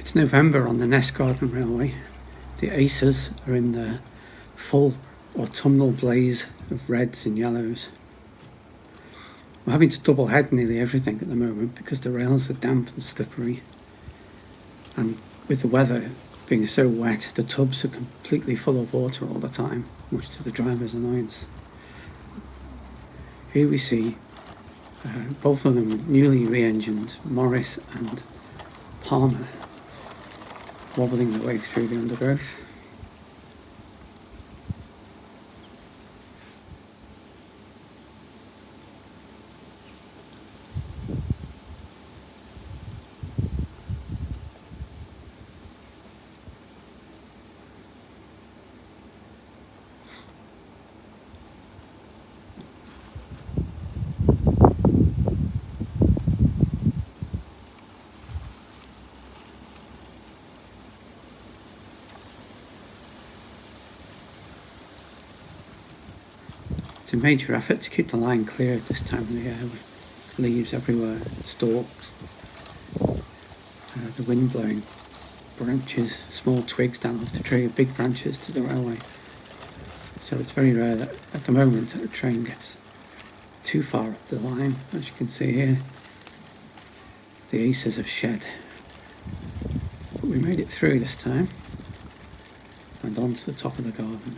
It's November on the Ness Garden Railway. The aces are in their full autumnal blaze of reds and yellows. We're having to double head nearly everything at the moment because the rails are damp and slippery, and with the weather being so wet, the tubs are completely full of water all the time, much to the driver's annoyance. Here we see both of them newly re-engined, Morris and Palmer, wobbling their way through the undergrowth. It's a major effort to keep the line clear at this time of the year, with leaves everywhere, stalks, the wind blowing branches, small twigs down off the tree, big branches to the railway. So it's very rare that at the moment that a train gets too far up the line. As you can see here, the aces have shed. But we made it through this time and onto the top of the garden.